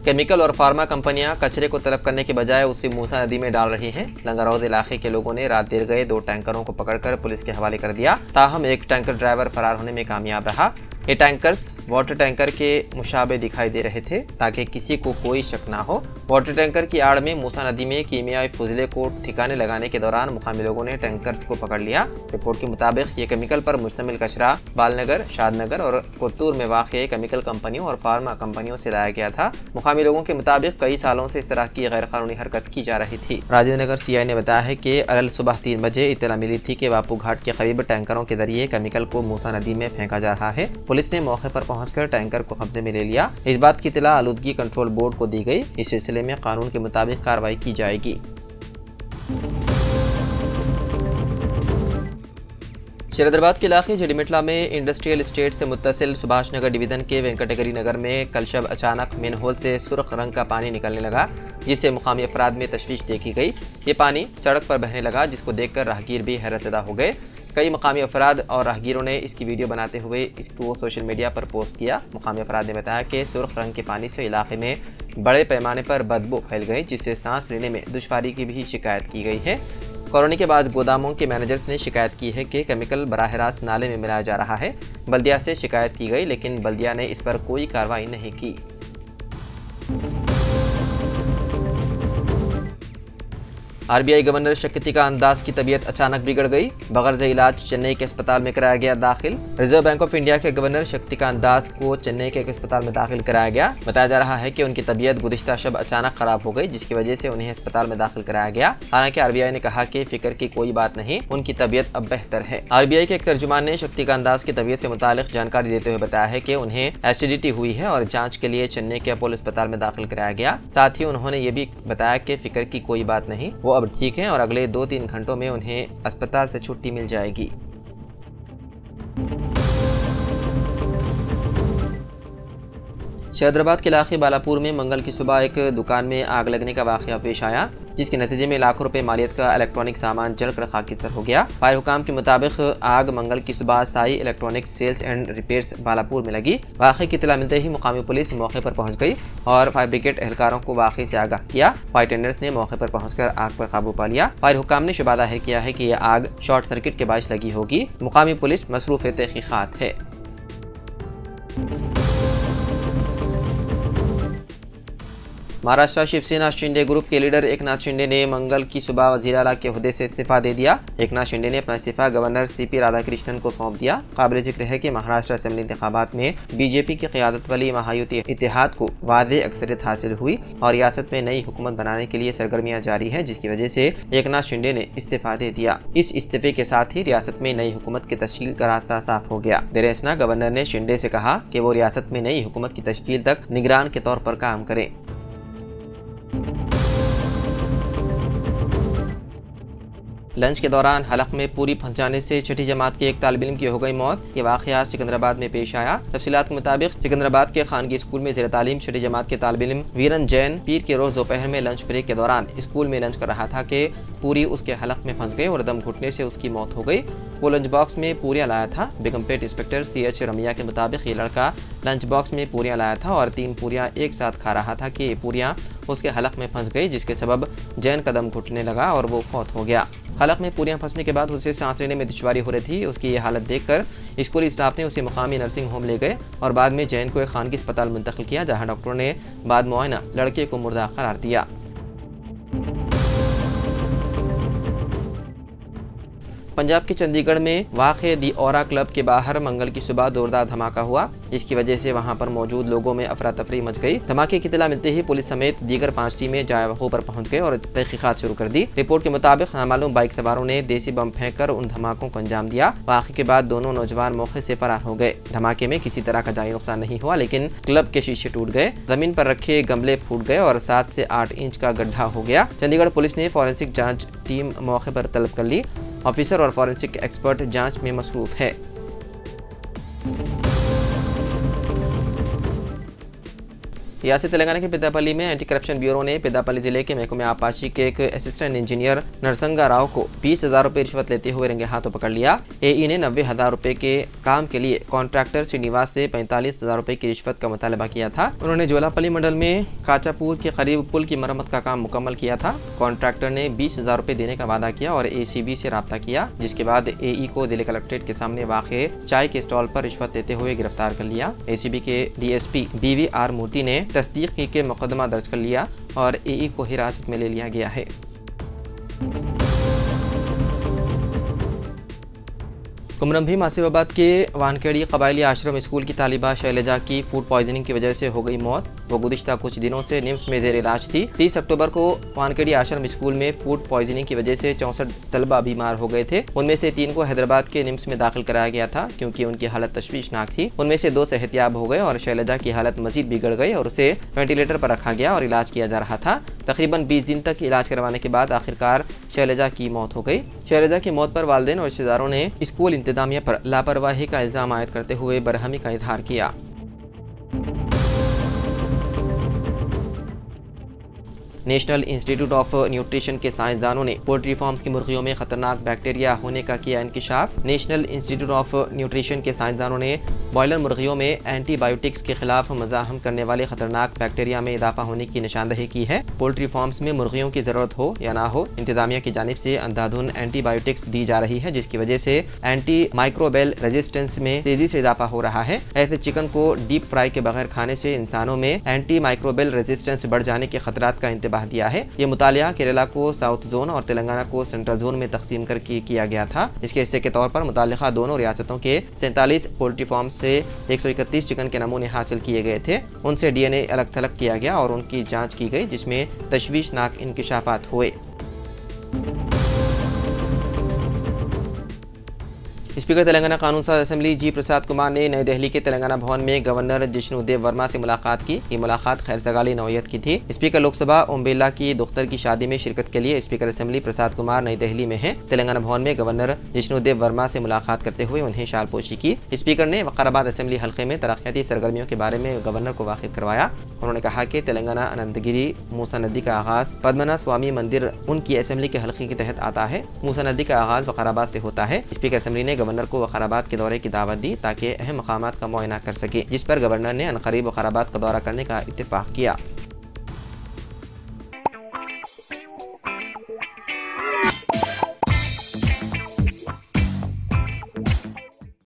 Chemical और pharma कंपनियां कचरे को तलब करने के बजाय उसे मूसा नदी में डाल रही हैं। लंगरौद इलाके के लोगों ने रात देर गए 2 टैंकरों को पकड़कर पुलिस के हवाले कर दिया। ताहम एक टैंकर ड्राइवर फरार होने में कामयाब रहा। ये टैंकर्स वाटर टैंकर के मुशाबे दिखाई दे रहे थे ताकि किसी को कोई शक ना हो। वाटर टैंकर की आड़ में मूसा नदी में कीमियाई फुजले को ठिकाने लगाने के दौरान मुकामी लोगों ने टैंकर्स को पकड़ लिया। रिपोर्ट के मुताबिक ये केमिकल पर मुश्तमिल कचरा बालनगर, शादनगर और कोत्तूर में वाक़ केमिकल कंपनियों और फार्मा कंपनियों से लाया गया था। मुकामी लोगों के मुताबिक कई सालों से इस तरह की गैर कानूनी हरकत की जा रही थी। राजेंद्र नगर CI ने बताया है कि अल सुबह 3 बजे इत्तला मिली थी कि बापू घाट के करीब टैंकरों के जरिए केमिकल को मूसा नदी में फेंका जा रहा है। पुलिस ने मौके पर पहुंचकर टैंकर को कब्जे में ले लिया। इस बात की इत्तला आलूदगी कंट्रोल बोर्ड को दी गई। इस सिलसिले में कानून के मुताबिक कार्रवाई की जाएगी। शरदाबाद के इलाके जड़ीमेटला में इंडस्ट्रियल एस्टेट से मुत्तसिल सुभाष नगर डिवीजन के वेंकटगिरी नगर में कल शब अचानक मेनहोल से सुर्ख रंग का पानी निकलने लगा, जिससे मुकामी अफराद में तशवीश देखी गई। ये पानी सड़क पर बहने लगा, जिसको देखकर राहगीर भी हैरतज़दा हो गए। कई मकामी अफराद और राहगीरों ने इसकी वीडियो बनाते हुए इसको सोशल मीडिया पर पोस्ट किया। मुकामी अफराद ने बताया कि सुर्ख रंग के पानी से इलाके में बड़े पैमाने पर बदबू फैल गई, जिससे सांस लेने में दुश्वारी की भी शिकायत की गई है। कॉलोनी के बाद गोदामों के मैनेजर्स ने शिकायत की है कि केमिकल बराह रास्त नाले में मिलाया जा रहा है। बल्दिया से शिकायत की गई, लेकिन बल्दिया ने इस पर कोई कार्रवाई नहीं की। RBI गवर्नर शक्तिकांत दास की तबीयत अचानक बिगड़ गई। बगैर इलाज चेन्नई के अस्पताल में कराया गया दाखिल। रिजर्व बैंक ऑफ इंडिया के गवर्नर शक्तिकांत दास को चेन्नई के एक अस्पताल में दाखिल कराया गया। बताया जा रहा है कि उनकी तबीयत गुज़िश्ता शब अचानक खराब हो गई, जिसकी वजह से उन्हें अस्पताल में दाखिल कराया गया। हालांकि RBI ने कहा कि फिक्र की कोई बात नहीं, उनकी तबीयत अब बेहतर है। RBI के एक तर्जुमान ने शक्तिकांत दास की तबीयत से मुतालिक जानकारी देते हुए बताया है कि उन्हें एसिडिटी हुई है और जाँच के लिए चेन्नई के अपोलो अस्पताल में दाखिल कराया गया। साथ ही उन्होंने ये भी बताया कि फिक्र की कोई बात नहीं, वो अब ठीक हैं और अगले 2-3 घंटों में उन्हें अस्पताल से छुट्टी मिल जाएगी। शहदराबाद के इलाके बालापुर में मंगल की सुबह एक दुकान में आग लगने का वाक़या पेश आया, जिसके नतीजे में लाखों रुपए मालियत का इलेक्ट्रॉनिक सामान जलकर खाकिसर हो गया। फायर हुकाम के मुताबिक आग मंगल की सुबह Sai electronic sales and repairs Balapur में लगी। वाक़े की इत्तला मिलते ही मुकामी पुलिस मौके पर पहुंच गई और फायर ब्रिगेड एहलकारों को वाक़े से आगाह किया। फायर टेंडर्स ने मौके पर पहुंचकर आग पर काबू पा लिया। फायर हुकाम ने शुबा ज़ाहिर किया है कि यह आग शॉर्ट सर्किट के बायस लगी होगी। मुकामी पुलिस मसरूफ़ तहक़ीक़ात है। महाराष्ट्र शिवसेना शिंदे ग्रुप के लीडर एकनाथ शिंदे ने मंगल की सुबह वज़ीर आला के ओहदे से इस्तीफा दे दिया। एकनाथ शिंदे ने अपना इस्तीफा गवर्नर CP राधाकृष्णन को सौंप दिया। काबिल जिक्र है कि महाराष्ट्र असेंबली इंतखाबात में BJP की क़यादत वाली महायुति इत्तेहाद को वादे अक्सरियत हासिल हुई और रियासत में नई हुकूमत बनाने के लिए सरगर्मियाँ जारी है, जिसकी वजह से एकनाथ शिंदे ने इस्तीफा दे दिया। इस इस्तीफे के साथ ही रियासत में नई हुकूमत की तश्कील का रास्ता साफ हो गया। देर असना गवर्नर ने शिंदे से कहा कि वो रियासत में नई हुकूमत की तश्कील तक निगरान के तौर पर काम करें। लंच के दौरान हलक में पूरी फंस जाने से छठी जमात के एक तालिब इल्म की हो गई मौत। ये वाक़या सिकंदराबाद में पेश आया। तफसीलात के मुताबिक सिकंदराबाद के खानगी स्कूल में ज़ेर तालीम छठी जमात के तालिब इल्म वीरन जैन पीर के रोज़ दोपहर में लंच ब्रेक के दौरान स्कूल में लंच कर रहा था कि पूरी उसके हलक में फंस गई और दम घुटने से उसकी मौत हो गई। वो लंच बॉक्स में पूरियाँ लाया था। बेगमपेट इंस्पेक्टर CH रमिया के मुताबिक ये लड़का लंच बॉक्स में पूरियाँ लाया था और 3 पूरियाँ एक साथ खा रहा था कि ये पूरियाँ उसके हलक में फंस गई, जिसके सबब जैन का दम घुटने लगा और वो फौत हो गया। हलक में पूरियाँ फंसने के बाद उसे सांस लेने में दुश्वारी हो रही थी। उसकी ये हालत देखकर स्कूली स्टाफ ने उसे मुकामी नर्सिंग होम ले गए और बाद में जैन को एक खानगी अस्पताल मुंतकिल किया, जहाँ डॉक्टरों ने बाद मुआयना लड़के को मुर्दा करार दिया। पंजाब के चंडीगढ़ में वाक़े दी औरा क्लब के बाहर मंगल की सुबह जोरदार धमाका हुआ, जिसकी वजह से वहां पर मौजूद लोगों में अफरा तफरी मच गई। धमाके की इत्तला मिलते ही पुलिस समेत दीगर 5 टीमें जाए वक़ूअ पर पहुंच गए और तहक़ीक़ात शुरू कर दी। रिपोर्ट के मुताबिक नामालूम बाइक सवारों ने देसी बम फेंक कर उन धमाकों को अंजाम दिया। वाक़े के बाद दोनों नौजवान मौके से फरार हो गए। धमाके में किसी तरह का जानी नुकसान नहीं हुआ, लेकिन क्लब के शीशे टूट गए, जमीन पर रखे गमले फूट गए और 7 से 8 इंच का गड्ढा हो गया। चंडीगढ़ पुलिस ने फॉरेंसिक जाँच टीम मौके पर तलब कर ली। ऑफिसर और फॉरेंसिक एक्सपर्ट जांच में मसरूफ है। रियासत तेलंगाना के पेद्दापल्ली में एंटी करप्शन ब्यूरो ने पेद्दापल्ली जिले के महकमे आपाशी के एक असिस्टेंट इंजीनियर नरसंगा राव को 20,000 रुपये रिश्वत लेते हुए रंगे हाथों पकड़ लिया। एई ने 90,000 रुपये के काम के लिए कॉन्ट्रैक्टर श्रीनिवास से 45,000 रुपये की रिश्वत का मुतालबा किया था। उन्होंने जोलापल्ली मंडल में काचापुर के करीब पुल की मरम्मत का काम मुकम्मल किया था। कॉन्ट्रैक्टर ने 20,000 रुपये देने का वादा किया और ACB से राब्ता किया, जिसके बाद AE को जिले कलेक्ट्रेट के सामने वाक़े चाय के स्टॉल पर रिश्वत देते हुए गिरफ्तार कर लिया। ACB के DSP BVR मूर्ति ने तस्दीक की के मुकदमा दर्ज कर लिया और AE को हिरासत में ले लिया गया है। कुमरम भीम आसिफाबाद के वानखेड़ी कबायली आश्रम स्कूल की तालिबा शैलजा की फूड पॉइजनिंग की वजह से हो गई मौत। वो गुज़िश्ता कुछ दिनों से निम्स में ज़ेर इलाज थी। 30 अक्टूबर को वानखेड़ी आश्रम स्कूल में फूड पॉइजनिंग की वजह से 64 तलबा बीमार हो गए थे। उनमें से 3 को हैदराबाद के निम्स में दाखिल कराया गया था क्योंकि उनकी हालत तशवीशनाक थी। उनमें से 2 सेहतियाब हो गए और शैलजा की हालत मजीद बिगड़ गई और उसे वेंटिलेटर पर रखा गया और इलाज किया जा रहा था। तकरीबन 20 दिन तक इलाज करवाने के बाद आखिरकार शैलजा की मौत हो गई। शैलजा की मौत पर वालिदैन और रिश्तेदारों ने स्कूल इंतजामिया पर लापरवाही का इल्ज़ाम आयद करते हुए बरहमी का इजहार किया। नेशनल इंस्टीट्यूट ऑफ न्यूट्रिशन के साइंसदानों ने पोल्ट्री फार्म्स की मुर्गियों में खतरनाक बैक्टीरिया होने का किया इंकिशाफ। नेशनल इंस्टीट्यूट ऑफ न्यूट्रिशन के साइंसदानों ने बॉयलर मुर्गियों में एंटीबायोटिक्स के खिलाफ मज़ाहम करने वाले खतरनाक बैक्टीरिया में इजाफा होने की निशानदही की है। पोल्ट्री फार्म्स में मुर्गियों की ज़रूरत हो या ना हो, इंतजामिया की जानिब से अंधाधुन एंटीबायोटिक्स दी जा रही है, जिसकी वजह से एंटी माइक्रोबेल रेजिस्टेंस में तेजी से इजाफा हो रहा है। ऐसे चिकन को डीप फ्राई के बगैर खाने से इंसानों में एंटी माइक्रोबेल रेजिस्टेंस बढ़ जाने के खतरात का इंतबाह दिया है। ये मुतालिया केरला को साउथ जोन और तेलंगाना को सेंट्रल जोन में तकसीम करके किया गया था। इसके हिस्से के तौर पर मुतालिका दोनों रियासतों के 47 पोल्ट्री फार्म से 131 चिकन के नमूने हासिल किए गए थे। उनसे DNA अलग थलग किया गया और उनकी जांच की गई, जिसमें तशवीशनाक इंकिशाफात हुए। स्पीकर तेलंगाना कानून साज असेंबली जी प्रसाद कुमार ने नई दिल्ली के तेलंगाना भवन में गवर्नर जिष्णुदेव वर्मा से मुलाकात की। ये मुलाकात खैर सगाली नौयत की थी। स्पीकर लोकसभा ओम बिरला की दुख्तर की शादी में शिरकत के लिए स्पीकर असेंबली प्रसाद कुमार नई दिल्ली में हैं। तेलंगाना भवन में गवर्नर जिष्णुदेव वर्मा से मुलाकात करते हुए उन्हें शालपोशी की। स्पीकर ने वकाराबाद असेंबली हल्के में तरक्याती सरगर्मियों के बारे में गवर्नर को वाकिफ करवाया। उन्होंने कहा कि तेलंगाना अनंतगिरी मूसा नदी का आगाज पद्मनाभ स्वामी मंदिर उनकी असेंबली के हल्के के तहत आता है। मूसा नदी का आगाज वकाराबाद से होता है। स्पीकर असेंबली ने गवर्नर को वकाराबाद के दौरे की दावत दी ताकि अहम मकामात का मुआयना कर सके, जिस पर गवर्नर ने अनकरीब वकाराबाद का दौरा करने का इत्तेफाक किया।